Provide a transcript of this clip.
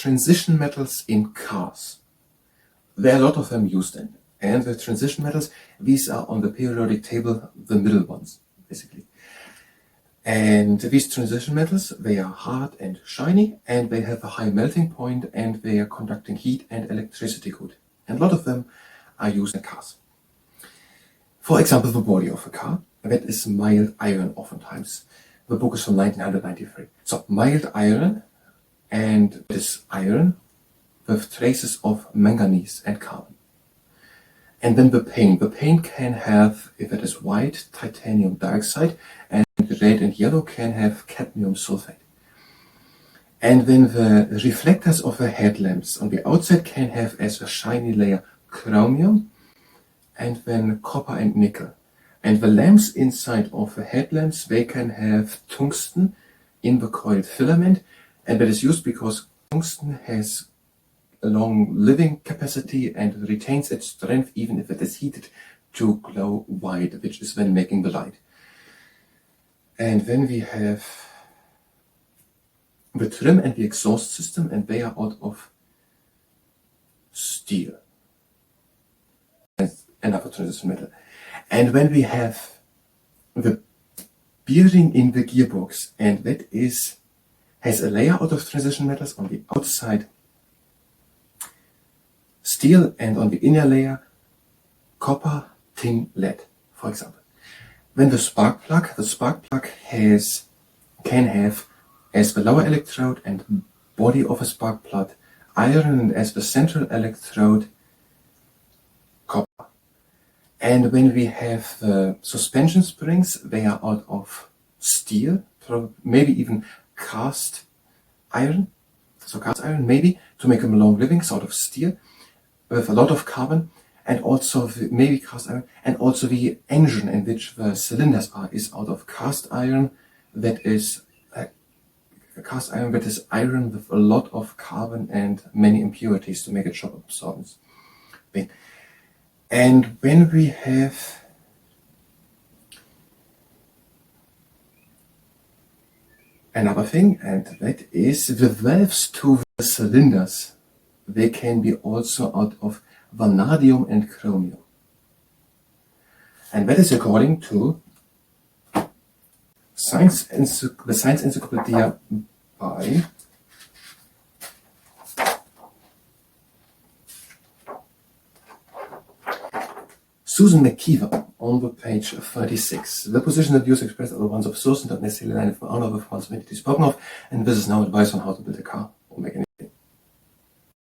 transition metals in cars. There are a lot of them used in. And the transition metals, these are on the periodic table, the middle ones, basically. And these transition metals, they are hard and shiny, and they have a high melting point, and they are conducting heat and electricity good. And a lot of them are used in cars. For example, the body of a car, that is mild iron oftentimes. The book is from 1993. So mild iron, and this iron with traces of manganese and carbon. And then the paint. The paint can have, if it is white, titanium dioxide, and red and yellow can have cadmium sulfate. And then the reflectors of the headlamps on the outside can have as a shiny layer chromium, and then copper and nickel. And the lamps inside of the headlamps, they can have tungsten in the coiled filament, and that is used because tungsten has a long living capacity and retains its strength even if it is heated to glow white, which is then making the light. And then we have the trim and the exhaust system, and they are out of steel. Another transition metal. And when we have the bearing in the gearbox, and that has a layer out of transition metals on the outside, steel, and on the inner layer, copper, tin, lead, for example. When the spark plug can have as the lower electrode and body of a spark plug iron, and as the central electrode copper. And when we have the suspension springs, they are out of steel, maybe even cast iron. So cast iron maybe to make them long living, sort of steel, with a lot of carbon, and also maybe cast iron, and also the engine in which the cylinders are is out of cast iron. That is cast iron that is iron with a lot of carbon and many impurities to make it shock absorbent. And when we have another thing, and that is the valves to the cylinders, they can be also out of vanadium and chromium. And that is according to the Science Encyclopedia by Susan McKeever on the page 36. The position and views expressed are the ones of source and not necessarily line of honor of responsibility spoken of, and this is now advice on how to build a car.